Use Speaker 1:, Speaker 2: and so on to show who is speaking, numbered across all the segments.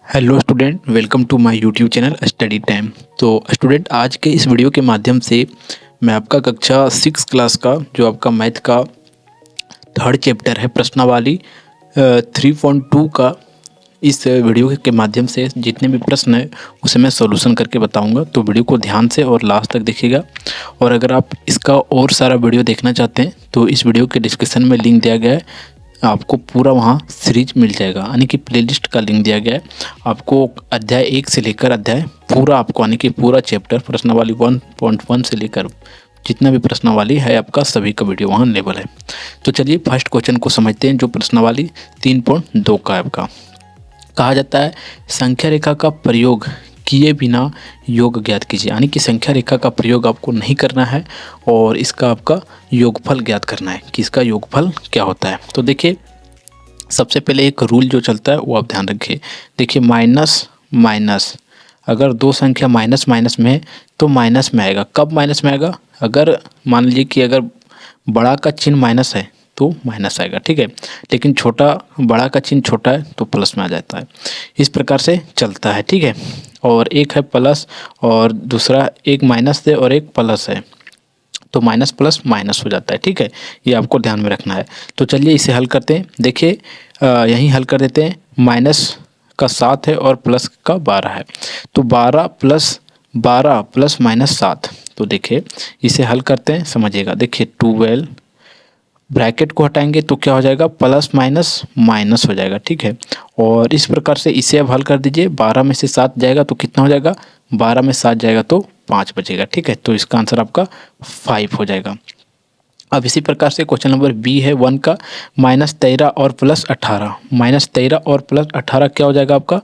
Speaker 1: Hello student, welcome to my YouTube channel study time. तो student, आज के इस वीडियो के माध्यम से मैं आपका कक्षा 6 क्लास का जो आपका मैथ का थर्ड चैप्टर है प्रश्नावली 3.2 का इस वीडियो के माध्यम से जितने भी प्रश्न हैं उसे मैं सॉल्यूशन करके बताऊंगा। तो वीडियो को ध्यान से और लास्ट तक देखिएगा। और अगर आप इसका और सारा वीडियो देखना चाहते हैं तो इस वीडियो के डिस्क्रिप्शन में लिंक दिया गया है, आपको पूरा वहाँ सीरीज मिल जाएगा, यानी कि प्लेलिस्ट का लिंक दिया गया है। आपको अध्याय 1 से लेकर अध्याय पूरा आपको, यानी कि पूरा चैप्टर प्रश्नावली 1.1 से लेकर जितना भी प्रश्नावली है आपका सभी का वीडियो वहाँ अवेलेबल है। तो चलिए फर्स्ट क्वेश्चन को समझते हैं, जो प्रश्नावली 3.2 का है आपका। कहा जाता है संख्या रेखा का प्रयोग किए बिना योग ज्ञात कीजिए, यानी कि संख्या रेखा का प्रयोग आपको नहीं करना है और इसका आपका योगफल ज्ञात करना है कि इसका योगफल क्या होता है। तो देखिए, सबसे पहले एक रूल जो चलता है वो आप ध्यान रखिए। देखिए, माइनस माइनस, अगर दो संख्या माइनस माइनस में है तो माइनस में आएगा। कब माइनस में आएगा? अगर मान लीजिए कि अगर बड़ा का चिन्ह माइनस है तो माइनस आएगा, ठीक है। लेकिन छोटा, बड़ा का चिन्ह छोटा है तो प्लस में आ जाता है। इस प्रकार से चलता है, ठीक है। और एक है प्लस और दूसरा एक माइनस है और एक प्लस है, तो माइनस प्लस माइनस हो जाता है, ठीक है। ये आपको ध्यान में रखना है। तो चलिए इसे हल करते हैं। देखिए, यहीं हल कर देते हैं। माइनस का 7 है और प्लस का 12 है, तो 12 प्लस माइनस 7। तो देखिए इसे हल करते हैं, समझिएगा। देखिए 12, ब्रैकेट को हटाएंगे तो क्या हो जाएगा? प्लस माइनस माइनस हो जाएगा, ठीक है। और इस प्रकार से इसे अब हल कर दीजिए। 12 में से 7 जाएगा तो कितना हो जाएगा? 12 में 7 जाएगा तो 5 बचेगा, ठीक है। तो इसका आंसर आपका 5 हो जाएगा। अब इसी प्रकार से क्वेश्चन नंबर बी है 1 का। -13 और +18, -13 और +18 क्या हो जाएगा आपका?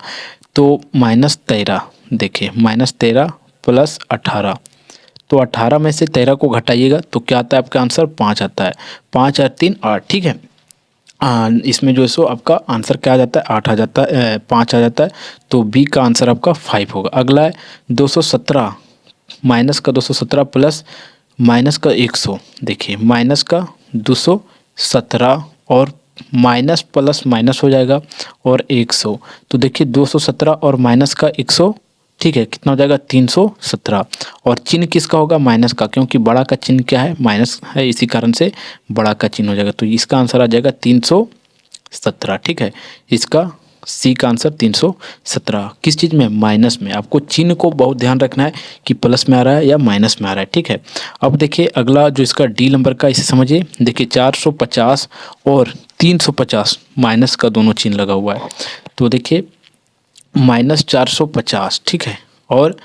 Speaker 1: तो -13, देखिए -13 + 18, तो 18 में से 13 को घटाइएगा तो क्या आता है आपका आंसर? 5 आता है। 5 और 3 8, ठीक है। इसमें जो है सो आपका आंसर क्या आ जाता है? 8 आ जाता है, 5 आ जाता है। तो बी का आंसर आपका 5 होगा। अगला है 217, माइनस का 217 प्लस माइनस का 100। देखिए माइनस का 217 और माइनस प्लस माइनस हो जाएगा और 100। तो देखिए 217 और माइनस का 100, ठीक है, कितना हो जाएगा? 317। और चिन्ह किसका होगा? माइनस का, क्योंकि बड़ा का चिन्ह क्या है? माइनस है, इसी कारण से बड़ा का चिन्ह हो जाएगा। तो इसका आंसर आ जाएगा 317, ठीक है। इसका सी का आंसर 317। किस चीज़ में? माइनस में। आपको चिन्ह को बहुत ध्यान रखना है कि प्लस में आ रहा है या माइनस में आ रहा है, ठीक है। अब देखिए अगला जो इसका डी नंबर का, इसे समझिए। देखिए 450 और 350, माइनस का दोनों चिन्ह लगा हुआ है। तो देखिए -450, ठीक है। और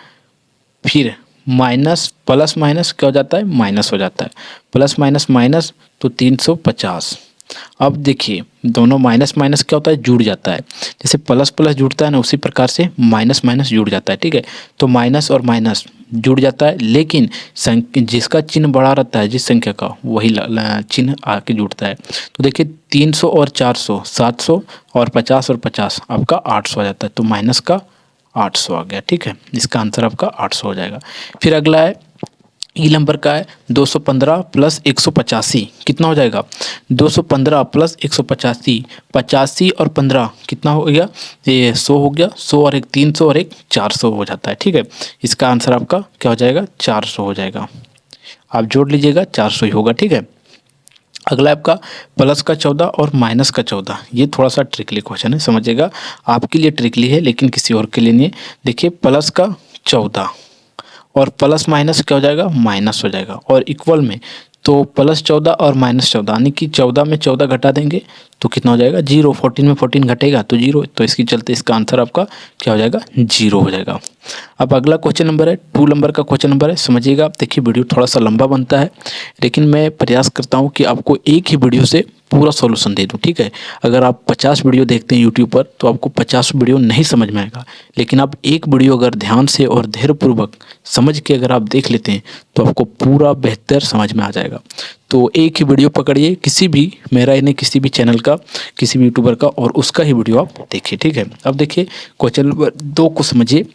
Speaker 1: फिर माइनस प्लस माइनस क्या हो जाता है? माइनस हो जाता है। प्लस माइनस माइनस, तो 350। अब देखिए दोनों माइनस माइनस क्या होता है? जुड़ जाता है। जैसे प्लस प्लस जुड़ता है ना, उसी प्रकार से माइनस माइनस जुड़ जाता है, ठीक है। तो माइनस और माइनस जुड़ जाता है, लेकिन जिसका चिन्ह बड़ा रहता है, जिस संख्या का, वही चिन्ह आके जुड़ता है। तो देखिए 300 और 400 700 और 50 और 50 आपका 800 आ जाता है। तो माइनस का 800 आ गया, ठीक है। इसका आंसर आपका 800 हो जाएगा। फिर अगला है ई नंबर का है 215 प्लस 185, कितना हो जाएगा? 215 प्लस 185, 85 और 15 कितना हो गया? ये 100 हो गया। 100 और एक 300 और एक 400 हो जाता है, ठीक है। इसका आंसर आपका क्या हो जाएगा? 400 हो जाएगा। आप जोड़ लीजिएगा, 400 ही होगा, ठीक है। अगला आपका प्लस का 14 और माइनस का 14। ये थोड़ा सा ट्रिकली क्वेश्चन है, समझिएगा। आपके लिए ट्रिकली है लेकिन किसी और के लिए नहीं है। देखिए प्लस का 14 और प्लस माइनस क्या हो जाएगा? माइनस हो जाएगा। और इक्वल में तो +14 और -14, यानी कि 14 में 14 घटा देंगे तो कितना हो जाएगा? 0। 14 में 14 घटेगा तो 0, तो इसकी चलते इसका आंसर आपका क्या हो जाएगा? 0 हो जाएगा। अब अगला क्वेश्चन नंबर है 2 नंबर का क्वेश्चन नंबर है, समझिएगा आप। देखिए वीडियो थोड़ा सा लंबा बनता है, लेकिन मैं प्रयास करता हूँ कि आपको एक ही वीडियो से पूरा सॉल्यूशन दे दूँ, ठीक है। अगर आप 50 वीडियो देखते हैं यूट्यूब पर तो आपको 50 वीडियो नहीं समझ में आएगा, लेकिन आप एक वीडियो अगर ध्यान से और धैर्यपूर्वक समझ के अगर आप देख लेते हैं तो आपको पूरा बेहतर समझ में आ जाएगा। तो एक ही वीडियो पकड़िए, किसी भी, मेरा ही नहीं, किसी भी चैनल का, किसी भी यूट्यूबर का, और उसका ही वीडियो आप देखिए, ठीक है। अब देखिए क्वेश्चन नंबर 2 को समझिए।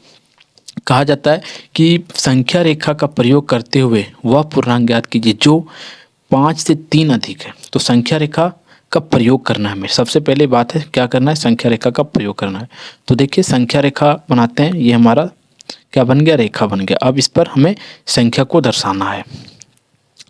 Speaker 1: कहा जाता है कि संख्या रेखा का प्रयोग करते हुए वह पूर्णांक ज्ञात कीजिए जो 5 से 3 अधिक है। तो संख्या रेखा का प्रयोग करना है हमें। सबसे पहले बात है क्या करना है, संख्या रेखा का प्रयोग करना है। तो देखिए संख्या रेखा बनाते हैं, ये हमारा क्या बन गया, रेखा बन गया। अब इस पर हमें संख्या को दर्शाना है।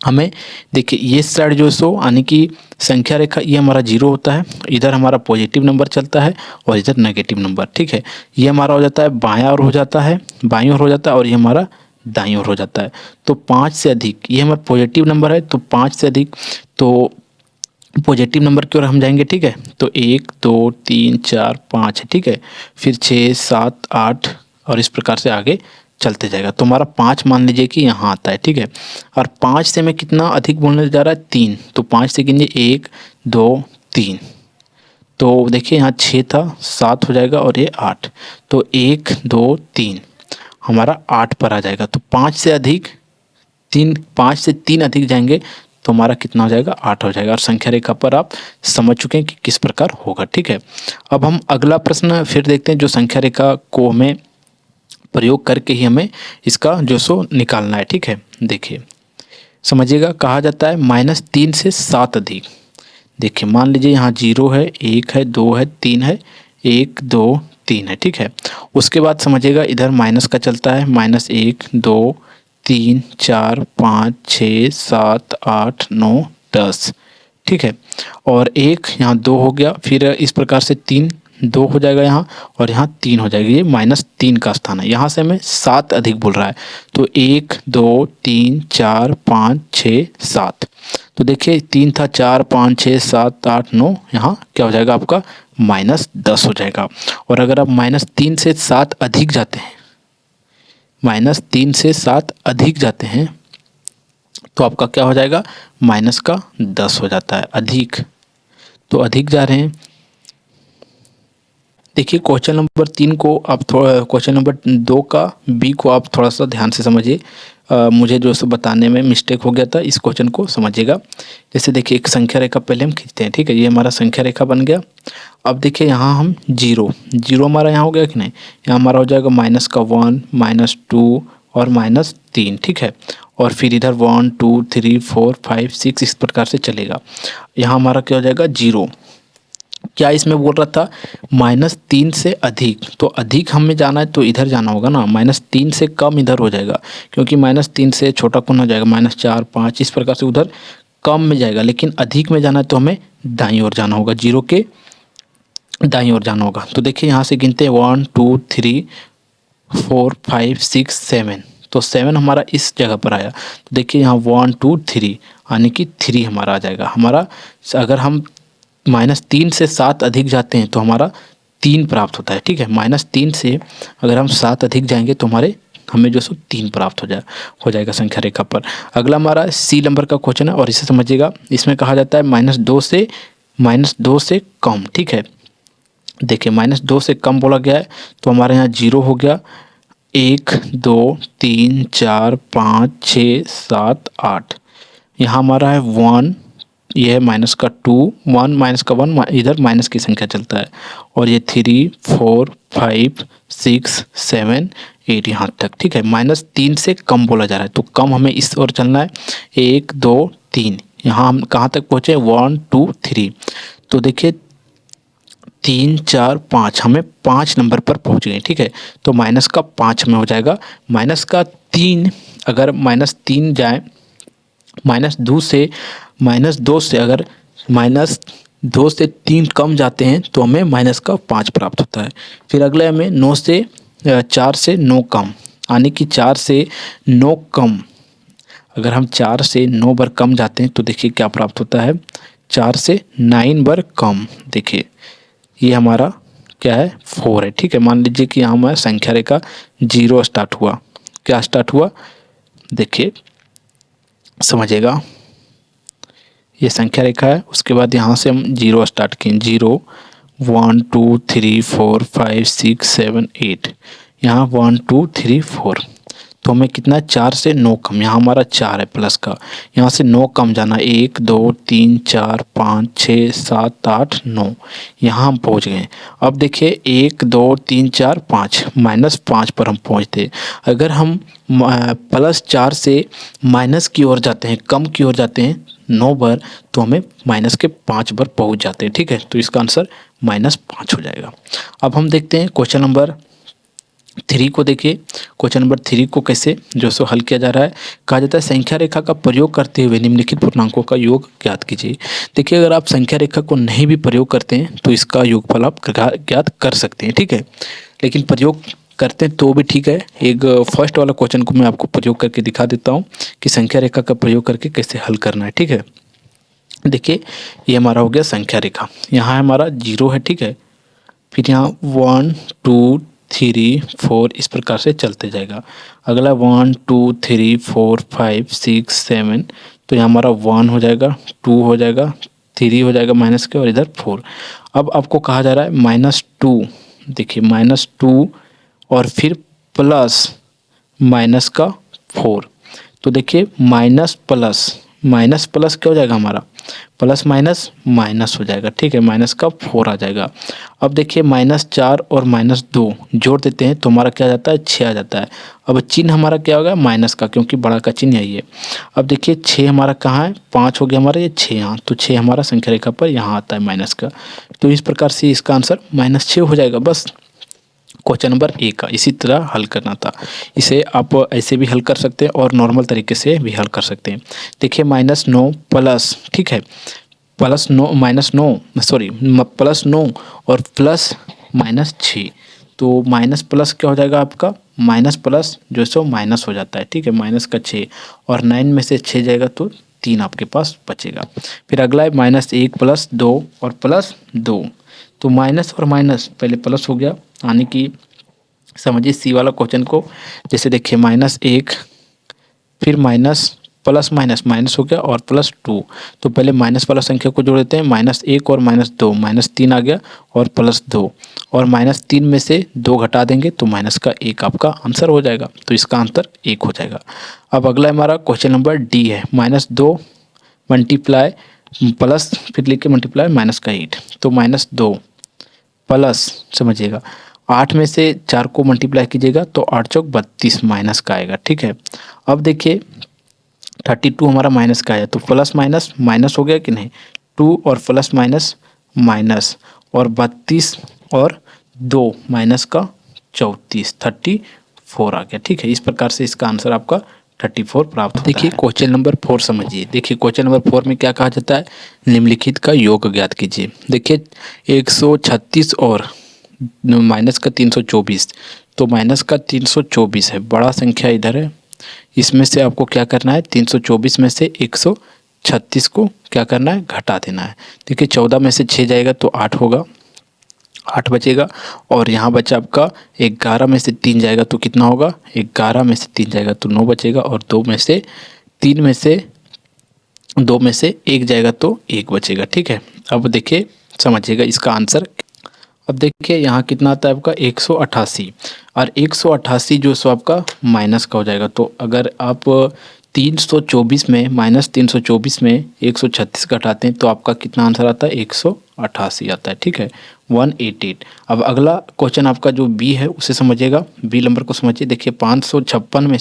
Speaker 1: हमें देखिए ये साइड जो सो यानी कि संख्या रेखा ये हमारा 0 होता है, इधर हमारा पॉजिटिव नंबर चलता है और इधर नेगेटिव नंबर, ठीक है। ये हमारा हो जाता है बायां ओर हो जाता है, बाईं ओर हो जाता है, और ये हमारा दाईं ओर हो जाता है। तो 5 से अधिक, ये हमारा पॉजिटिव नंबर है, तो 5 से अधिक तो पॉजिटिव नंबर की ओर हम जाएंगे, ठीक है। तो 1 2 3 4 5 है, ठीक है। फिर 6 7 8 और इस प्रकार से आगे चलते जाएगा। तो हमारा 5 मान लीजिए कि यहाँ आता है, ठीक है। और 5 से मैं कितना अधिक बोलने जा रहा है, 3। तो 5 से गिनिए 1 2 3। तो देखिए यहाँ 6 था, 7 हो जाएगा और ये 8। तो 1 2 3 हमारा 8 पर आ जाएगा। तो 5 से अधिक 3, 5 से 3 अधिक जाएंगे तो हमारा कितना हो जाएगा, 8 हो जाएगा। और संख्या रेखा पर आप समझ चुके हैं कि किस प्रकार होगा, ठीक है। अब हम अगला प्रश्न फिर देखते हैं, जो संख्या रेखा को हमें प्रयोग करके ही हमें इसका जो सो निकालना है, ठीक है। देखिए समझिएगा, कहा जाता है -3 से 7 अधिक। देखिए मान लीजिए यहाँ 0 है, 1 है, 2 है, 3 है, 1 2 3 है, ठीक है। उसके बाद समझिएगा इधर माइनस का चलता है, -1 2 3 4 5 6 7 8 9 10, ठीक है। और एक यहाँ 2 हो गया, फिर इस प्रकार से 3 2 हो जाएगा यहाँ, और यहाँ 3 हो जाएगा। ये -3 का स्थान है, यहाँ से हमें 7 अधिक बोल रहा है। तो 1 2 3 4 5 6 7। तो देखिए 3 था, 4 5 6 7 8 9, यहाँ क्या हो जाएगा आपका -10 हो जाएगा। और अगर आप -3 से 7 अधिक जाते हैं, -3 से 7 अधिक जाते हैं तो आपका क्या हो जाएगा, -10 हो जाता है, अधिक। तो अधिक जा रहे हैं। देखिए क्वेश्चन नंबर 3 को आप थोड़ा, क्वेश्चन नंबर 2 का बी को आप थोड़ा सा ध्यान से समझिए। मुझे जो सो बताने में मिस्टेक हो गया था, इस क्वेश्चन को समझिएगा। जैसे देखिए एक संख्या रेखा पहले हम खींचते हैं, ठीक है। ये हमारा संख्या रेखा बन गया। अब देखिए यहाँ हम 0 हमारा यहाँ हो गया कि नहीं, यहाँ हमारा हो जाएगा -1 -2 और -3, ठीक है। और फिर इधर 1 2 3 4 5 6 इस प्रकार से चलेगा। यहाँ हमारा क्या हो जाएगा, 0। क्या इसमें बोल रहा था, -3 से अधिक, तो अधिक हमें जाना है तो इधर जाना होगा ना, -3 से कम इधर हो जाएगा, क्योंकि -3 से छोटा कौन हो जाएगा, -4 5 इस प्रकार से उधर कम में जाएगा। लेकिन अधिक में जाना है तो हमें दाईं ओर जाना होगा, 0 के दाईं ओर जाना होगा। तो देखिए यहाँ से गिनते हैं 1 2 3 4 5 6 7। तो 7 हमारा इस जगह पर आया। तो देखिए यहाँ 1 2 3 यानी कि 3 हमारा आ जाएगा। हमारा अगर हम -3 से 7 अधिक जाते हैं तो हमारा 3 प्राप्त होता है, ठीक है। -3 से अगर हम 7 अधिक जाएंगे तो हमें जो सो 3 प्राप्त हो जाएगा संख्या रेखा पर। अगला हमारा सी नंबर का क्वेश्चन है और इसे समझिएगा। इसमें कहा जाता है -2 से कम, ठीक है। देखिए -2 से कम बोला गया है, तो हमारे यहाँ 0 हो गया, 1 2 3 4 5 6 7 8। यहाँ हमारा है 1, ये है -2 1 -1 इधर माइनस की संख्या चलता है। और ये 3 4 5 6 7 8 यहाँ तक, ठीक है। -3 से कम बोला जा रहा है, तो कम हमें इस ओर चलना है। 1 2 3 यहाँ हम कहाँ तक पहुँचे, 1 2 3। तो देखिए 3 4 5 हमें 5 नंबर पर पहुँच गए, ठीक है। तो -5 में हो जाएगा। -3 अगर -3 जाए, -2 से अगर -2 से 3 कम जाते हैं तो हमें -5 प्राप्त होता है। फिर अगले हमें 4 से 9 कम, यानी कि 4 से 9 कम। अगर हम 4 से 9 बार कम जाते हैं तो देखिए क्या प्राप्त होता है, 4 से 9 बार कम। देखिए ये हमारा क्या है, 4 है, ठीक है। मान लीजिए कि यहाँ हमारा संख्या रेखा 0 स्टार्ट हुआ। क्या स्टार्ट हुआ, देखिए समझिएगा, ये संख्या रेखा है। उसके बाद यहाँ से हम 0 स्टार्ट किए, 0 1 2 3 4 5 6 7 8। यहाँ 1 2 3 4, तो हमें कितना है, 4 से 9 कम। यहाँ हमारा 4 है प्लस का, यहाँ से 9 कम जाना, 1 2 3 4 5 6 7 8 9, यहाँ हम पहुँच गए। अब देखिए 1 2 3 4 5 -5 पर हम पहुँचते। अगर हम +4 से माइनस की ओर जाते हैं, कम की ओर जाते हैं, 9 बार तो हमें माइनस के 5 बार पहुंच जाते हैं। ठीक है, तो इसका आंसर -5 हो जाएगा। अब हम देखते हैं क्वेश्चन नंबर 3 को। देखिए क्वेश्चन नंबर 3 को कैसे जो सो हल किया जा रहा है। कहा जाता है संख्या रेखा का प्रयोग करते हुए निम्नलिखित पूर्णांकों का योग ज्ञात कीजिए। देखिए अगर आप संख्या रेखा को नहीं भी प्रयोग करते हैं तो इसका योगफल आप ज्ञात कर सकते हैं। ठीक है, लेकिन प्रयोग करते हैं तो भी ठीक है। एक फर्स्ट वाला क्वेश्चन को मैं आपको प्रयोग करके दिखा देता हूँ कि संख्या रेखा का प्रयोग करके कैसे हल करना है। ठीक है, देखिए ये हमारा हो गया संख्या रेखा, यहाँ हमारा 0 है। ठीक है, फिर यहाँ 1 2 3 4 इस प्रकार से चलते जाएगा। अगला 1 2 3 4 5 6 7, तो यहाँ हमारा 1 हो जाएगा, 2 हो जाएगा, 3 हो जाएगा माइनस के, और इधर 4। अब आपको कहा जा रहा है -2। देखिए -2 और फिर प्लस माइनस का 4। तो देखिए माइनस प्लस क्या हो जाएगा हमारा, प्लस माइनस माइनस हो जाएगा। ठीक है, माइनस का 4 आ जाएगा। अब देखिए -4 और -2 जोड़ देते हैं तो हमारा क्या आ जाता है, 6 आ जाता है। अब चिन्ह हमारा क्या होगा, माइनस का, क्योंकि बड़ा का चिन्ह यही है। अब देखिए 6 हमारा कहाँ है, 5 हो गया हमारा, ये 6 यहाँ, तो 6 हमारा संख्या रेखा पर यहाँ आता है माइनस का। तो इस प्रकार से इसका आंसर -6 हो जाएगा। बस क्वेश्चन नंबर 1 का इसी तरह हल करना था। इसे आप ऐसे भी हल कर सकते हैं और नॉर्मल तरीके से भी हल कर सकते हैं। देखिए -9 प्लस, ठीक है, +9 और प्लस -6, तो माइनस प्लस क्या हो जाएगा आपका, माइनस प्लस जो सो माइनस हो जाता है। ठीक है, माइनस का 6 और 9 में से 6 जाएगा तो 3 आपके पास बचेगा। फिर अगला है -1 + 2 और +2, तो माइनस और माइनस पहले प्लस हो गया, यानी कि समझिए सी वाला क्वेश्चन को। जैसे देखिए -1 फिर माइनस प्लस माइनस माइनस हो गया और +2, तो पहले माइनस वाला संख्या को जोड़ देते हैं। -1 और -2, -3 आ गया और +2, और -3 में से 2 घटा देंगे तो माइनस का 1 आपका आंसर हो जाएगा। तो इसका आंसर 1 हो जाएगा। अब अगला हमारा क्वेश्चन नंबर डी है, -2 मल्टीप्लाई प्लस फिर लिख के मल्टीप्लाई माइनस का 8, तो -2 प्लस समझिएगा 8 में से 4 को मल्टीप्लाई कीजिएगा तो 8 चौक 32 माइनस का आएगा। ठीक है, अब देखिए 32 हमारा माइनस का है, तो प्लस माइनस माइनस हो गया कि नहीं, 2 और प्लस माइनस माइनस, और 32 और 2 माइनस का 34, 34 आ गया। ठीक है, इस प्रकार से इसका आंसर आपका 34 प्राप्त होता है। देखिए क्वेश्चन नंबर 4 समझिए। देखिए क्वेश्चन नंबर 4 में क्या कहा जाता है, निम्नलिखित का योग ज्ञात कीजिए। देखिए 136 और माइनस का 324, तो माइनस का 324 है, बड़ा संख्या इधर है, इसमें से आपको क्या करना है, 324 में से 136 को क्या करना है, घटा देना है। देखिए 14 में से 6 जाएगा तो 8 होगा, 8 बचेगा, और यहाँ बचा आपका 11 में से 3 जाएगा तो कितना होगा, 11 में से 3 जाएगा तो 9 बचेगा, और 2 में से 1 जाएगा तो 1 बचेगा। ठीक है, अब देखिए समझिएगा इसका आंसर। अब देखिए यहाँ कितना आता है आपका 188, और 188 जो सो आपका माइनस का हो जाएगा। तो अगर आप 324 में -324 में 136 घटाते हैं तो आपका कितना आंसर आता है, 188 आता है। ठीक है, 188। अब अगला क्वेश्चन आपका जो बी है उसे समझिएगा, बी नंबर को समझिए। देखिए 576 में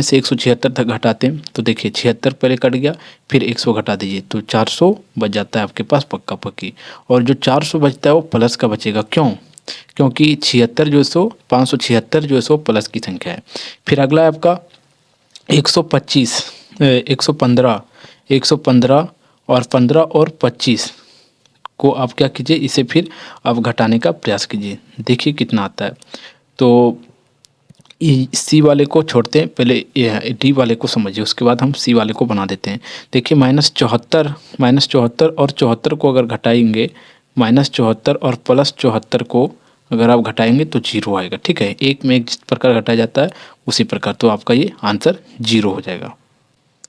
Speaker 1: से 176 तक घटाते हैं तो देखिए 76 पहले कट गया, फिर 100 घटा दीजिए तो 400 बच जाता है आपके पास पक्का पक्की, और जो 400 बचता है वो प्लस का बचेगा। क्यों, क्योंकि 576 जो सो प्लस की संख्या है। फिर अगला है आपका 115 और 15 और 25 को आप क्या कीजिए, इसे फिर आप घटाने का प्रयास कीजिए, देखिए कितना आता है। तो सी वाले को छोड़ते हैं, पहले डी वाले को समझिए, उसके बाद हम सी वाले को बना देते हैं। देखिए -74 और 74 को अगर घटाएंगे, -74 और +74 को अगर आप घटाएंगे तो 0 आएगा। ठीक है, एक में एक जिस प्रकार घटाया जाता है उसी प्रकार, तो आपका ये आंसर 0 हो जाएगा।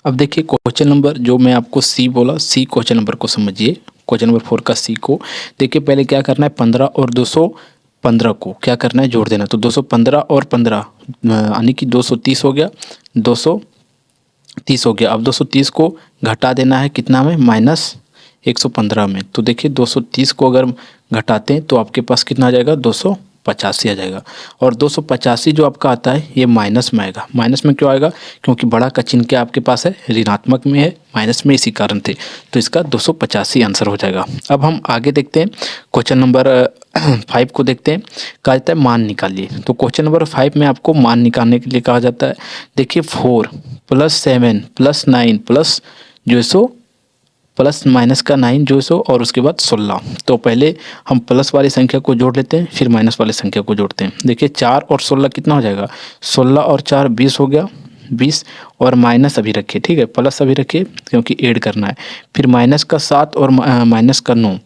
Speaker 1: अब देखिए क्वेश्चन नंबर जो मैं आपको सी बोला, सी क्वेश्चन नंबर को समझिए, क्वेश्चन नंबर 4 का सी को। देखिए पहले क्या करना है, 15 और 215 को क्या करना है, जोड़ देना। तो 215 और 15 यानी कि 230 हो गया, 230 हो गया। अब 230 को घटा देना है कितना में, -115 में। तो देखिए 230 को अगर घटाते हैं तो आपके पास कितना आ जाएगा, 285 आ जाएगा। और 285 जो आपका आता है ये माइनस में आएगा। माइनस में क्यों आएगा? क्योंकि बड़ा का चिन्ह क्या आपके पास है? ऋणात्मक में है, माइनस में इसी कारण थे। तो इसका 285 आंसर हो जाएगा। अब हम आगे देखते हैं, क्वेश्चन नंबर 5 को देखते हैं। कहा जाता है मान निकालिए। तो क्वेश्चन नंबर 5 में आपको मान निकालने के लिए कहा जाता है। देखिए 4 + 7 + 9 प्लस जो सो प्लस माइनस का 9 जो सो और उसके बाद 16। तो पहले हम प्लस वाली संख्या को जोड़ लेते हैं, फिर माइनस वाली संख्या को जोड़ते हैं। देखिए 4 और 16 कितना हो जाएगा? 16 और 4 20 हो गया, 20 और माइनस अभी रखिए, ठीक है, प्लस अभी रखिए क्योंकि ऐड करना है। फिर माइनस का 7 और माइनस का 9,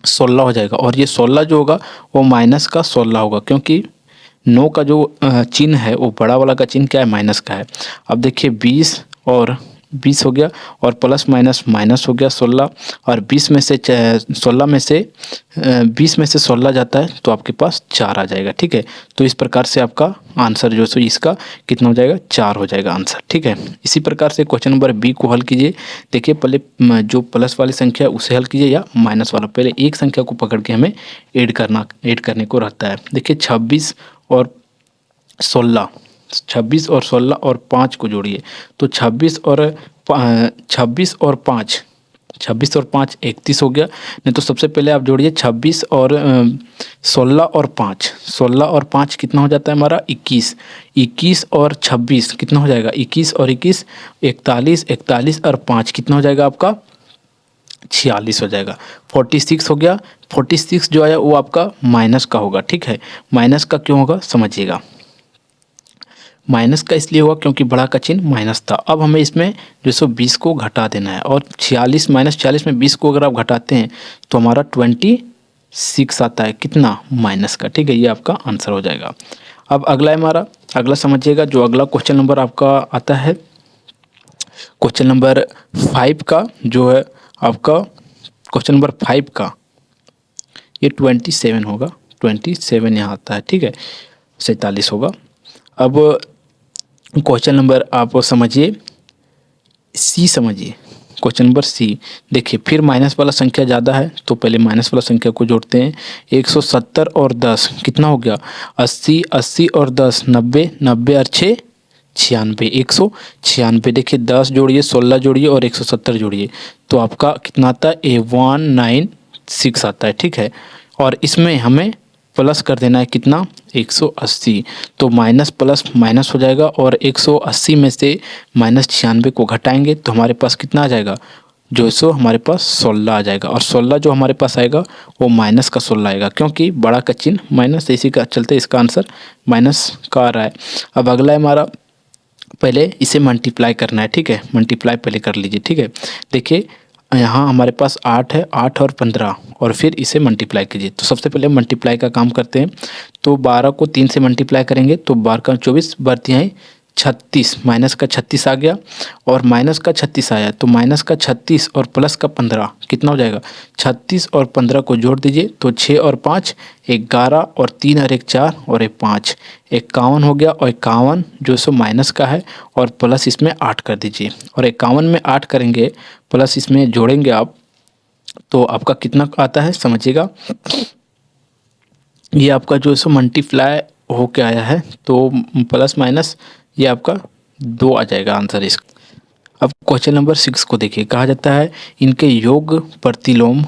Speaker 1: 16 हो जाएगा। और ये 16 जो होगा वो माइनस का 16 होगा, क्योंकि 9 का जो चिन्ह है वो बड़ा वाला का चिन्ह क्या है? माइनस का है। अब देखिए 20 और 20 हो गया और प्लस माइनस माइनस हो गया 16। और 20 में से 16 में से 20 में से 16 जाता है तो आपके पास 4 आ जाएगा, ठीक है। तो इस प्रकार से आपका आंसर जो सो इसका कितना हो जाएगा? 4 हो जाएगा आंसर, ठीक है। इसी प्रकार से क्वेश्चन नंबर बी को हल कीजिए। देखिए पहले जो प्लस वाली संख्या उसे हल कीजिए या माइनस वाला, पहले एक संख्या को पकड़ के हमें ऐड करने को रहता है। देखिए 26 और 16, 26 और 16 और 5 को जोड़िए तो 26 और 5, 26 और 5 31 हो गया। नहीं तो सबसे पहले आप जोड़िए 26 और 16 और 5, 16 और 5 कितना हो जाता है हमारा? 21, 21 और 26 कितना हो जाएगा? 21 और 21 41, 41 और 5 कितना हो जाएगा आपका? 46 हो जाएगा। 46 हो गया। 46 जो आया वो आपका माइनस का होगा, ठीक है। माइनस का क्यों होगा समझिएगा। माइनस का इसलिए हुआ क्योंकि बड़ा का चिन्ह माइनस था। अब हमें इसमें जो सो 20 को घटा देना है और 46 माइनस 40 में 20 को अगर आप घटाते हैं तो हमारा 26 आता है, कितना? माइनस का, ठीक है। ये आपका आंसर हो जाएगा। अब अगला है हमारा, अगला समझिएगा। जो अगला क्वेश्चन नंबर आपका आता है, क्वेश्चन नंबर 5 का जो है आपका, क्वेश्चन नंबर 5 का ये 27 होगा, 27 यहाँ आता है, ठीक है। 47 होगा। अब क्वेश्चन नंबर आप समझिए सी, समझिए क्वेश्चन नंबर सी। देखिए फिर माइनस वाला संख्या ज़्यादा है तो पहले माइनस वाला संख्या को जोड़ते हैं। 170 और 10 कितना हो गया? 80, 80 और 10 90, 90 और 6 96, 196। देखिए 10 जोड़िए, 16 जोड़िए और 170 जोड़िए तो आपका कितना आता है? 196 आता है, ठीक है। और इसमें हमें प्लस कर देना है कितना? 180। तो माइनस प्लस माइनस हो जाएगा और 180 में से माइनस 96 को घटाएंगे तो हमारे पास कितना आ जाएगा? जो सो हमारे पास 16 आ जाएगा। और 16 जो हमारे पास आएगा वो माइनस का 16 आएगा, क्योंकि बड़ा का चिन्ह माइनस, इसी का चलते इसका आंसर माइनस का आ रहा है। अब अगला है हमारा, पहले इसे मल्टीप्लाई करना है, ठीक है। मल्टीप्लाई पहले कर लीजिए, ठीक है। देखिए यहाँ हमारे पास 8 है, 8 और 15 और फिर इसे मल्टीप्लाई कीजिए। तो सबसे पहले मल्टीप्लाई का काम करते हैं। तो 12 को 3 से मल्टीप्लाई करेंगे तो 12 का 24, 12 36, माइनस का 36 आ गया और माइनस का 36 आया। तो माइनस का 36 और प्लस का 15 कितना हो जाएगा? 36 और 15 को जोड़ दीजिए तो 6 और 5 11 और 3 और 1 4 और 1 5, 51 हो गया। और 51 जो सो माइनस का है और प्लस इसमें 8 कर दीजिए। और 51 में 8 करेंगे प्लस इसमें जोड़ेंगे आप तो आपका कितना आता है समझिएगा। ये आपका जो सो मल्टीप्लाई हो के आया है तो प्लस माइनस ये आपका 2 आ जाएगा आंसर इसका। अब क्वेश्चन नंबर 6 को देखिए। कहा जाता है इनके योग प्रतिलोम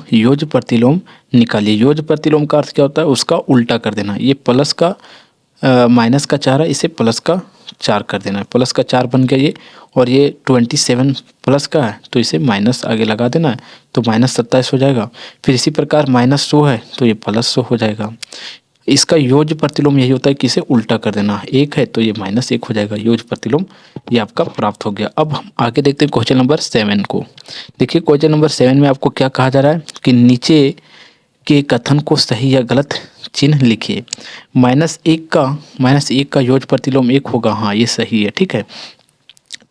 Speaker 1: निकालिए। योग प्रतिलोम का अर्थ क्या होता है? उसका उल्टा कर देना। ये प्लस का माइनस का 4 है, इसे प्लस का 4 कर देना है। प्लस का 4 बन गया ये। और ये 27 प्लस का है तो इसे माइनस आगे लगा देना है तो -27 हो जाएगा। फिर इसी प्रकार -100 है तो ये +100 हो जाएगा। इसका योज्य प्रतिलोम यही होता है कि इसे उल्टा कर देना। 1 है तो ये -1 हो जाएगा। योज्य प्रतिलोम ये आपका प्राप्त हो गया। अब हम आगे देखते हैं क्वेश्चन नंबर 7 को। देखिए क्वेश्चन नंबर 7 में आपको क्या कहा जा रहा है कि नीचे के कथन को सही या गलत चिन्ह लिखिए। -1 का योज्य प्रतिलोम 1 होगा, हाँ ये सही है, ठीक है।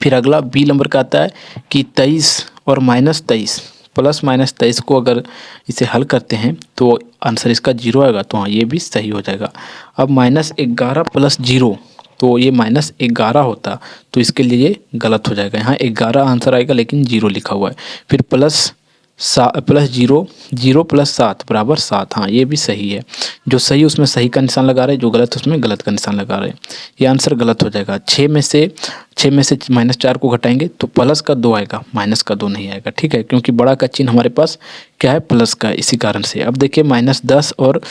Speaker 1: फिर अगला बी नंबर का आता है कि 23 और -23 प्लस -23 को अगर इसे हल करते हैं तो आंसर इसका 0 आएगा, तो हाँ ये भी सही हो जाएगा। अब -11 + 0 तो ये -11 होता तो इसके लिए ये गलत हो जाएगा। यहाँ 11 आंसर आएगा लेकिन 0 लिखा हुआ है। फिर plus plus zero, zero plus 7 बराबर 7। हाँ ये भी सही है। जो सही उसमें सही का निशान लगा रहे हैं, जो गलत उसमें गलत का निशान लगा रहे हैं। ये आंसर गलत हो जाएगा। 6 में से -4 को घटाएंगे तो प्लस का 2 आएगा, माइनस का 2 नहीं आएगा। ठीक है, क्योंकि बड़ा का चिन्ह हमारे पास क्या है, प्लस का, इसी कारण से। अब देखिए -10 और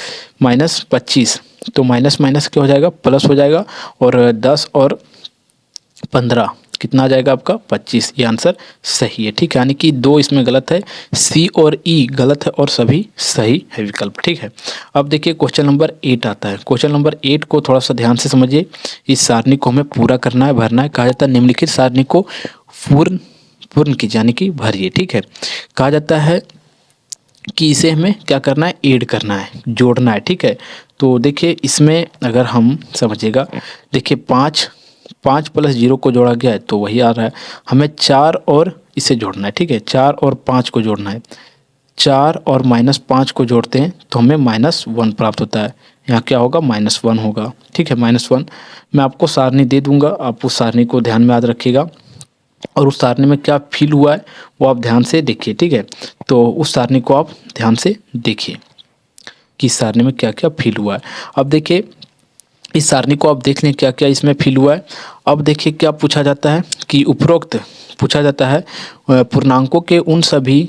Speaker 1: -25, तो माइनस माइनस क्या हो जाएगा, प्लस हो जाएगा। और 10 और 15 कितना आ जाएगा आपका, 25। ये आंसर सही है। ठीक है, यानी कि 2 इसमें गलत है, सी और ई गलत है और सभी सही है विकल्प। ठीक है, अब देखिए क्वेश्चन नंबर 8 आता है। क्वेश्चन नंबर 8 को थोड़ा सा ध्यान से समझिए। इस सारणी को हमें पूरा करना है, भरना है। कहा जाता है निम्नलिखित सारणी को पूर्ण कीजिए, यानी कि भरिए। ठीक है, कहा जाता है कि इसे हमें क्या करना है, ऐड करना है, जोड़ना है। ठीक है, तो देखिए इसमें अगर हम समझिएगा, देखिए 5 प्लस 0 को जोड़ा गया है तो वही आ रहा है। हमें 4 और इसे जोड़ना है। ठीक है, 4 और 5 को जोड़ना है। 4 और -5 को जोड़ते हैं तो हमें -1 प्राप्त होता है। यहाँ क्या होगा, -1 होगा। ठीक है, -1। मैं आपको सारणी दे दूंगा, आप उस सारणी को ध्यान में याद रखिएगा और उस सारणी में क्या फिल हुआ है वो आप ध्यान से देखिए। ठीक है, तो उस सारणी को आप ध्यान से देखिए कि इस सारणी में क्या क्या फिल हुआ है। अब देखिए इस सारणी को आप देख लें क्या क्या इसमें फिल हुआ है। अब देखिए क्या पूछा जाता है कि उपरोक्त पूछा जाता है पूर्णांकों के उन सभी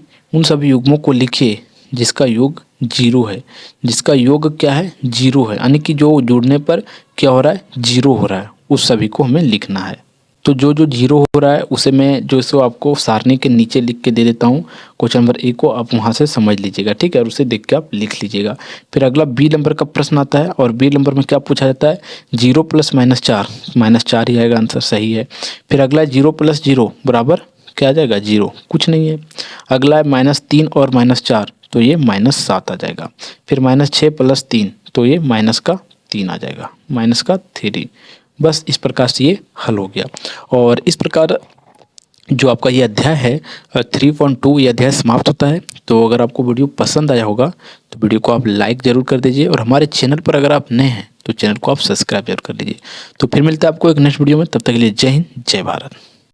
Speaker 1: युग्मों को लिखिए जिसका योग 0 है। जिसका योग क्या है, 0 है, यानी कि जो जुड़ने पर क्या हो रहा है, 0 हो रहा है, उस सभी को हमें लिखना है। तो जो 0 हो रहा है उसे मैं जो इसको आपको सारणी के नीचे लिख के दे देता हूँ। क्वेश्चन नंबर 1 को आप वहाँ से समझ लीजिएगा। ठीक है, और उसे देख के आप लिख लीजिएगा। फिर अगला बी नंबर का प्रश्न आता है और बी नंबर में क्या पूछा जाता है, 0 प्लस -4, -4 ही आएगा, आंसर सही है। फिर अगला 0 प्लस 0 बराबर क्या आ जाएगा, 0, कुछ नहीं है। अगला है -3 और -4, तो ये -7 आ जाएगा। फिर -6 प्लस 3, तो ये -3 आ जाएगा, -3। बस इस प्रकार से ये हल हो गया। और इस प्रकार जो आपका ये अध्याय है 3.2 ये अध्याय समाप्त होता है। तो अगर आपको वीडियो पसंद आया होगा तो वीडियो को आप लाइक ज़रूर कर दीजिए और हमारे चैनल पर अगर आप नए हैं तो चैनल को आप सब्सक्राइब जरूर कर लीजिए। तो फिर मिलते हैं आपको एक नेक्स्ट वीडियो में, तब तक के लिए जय हिंद, जय भारत।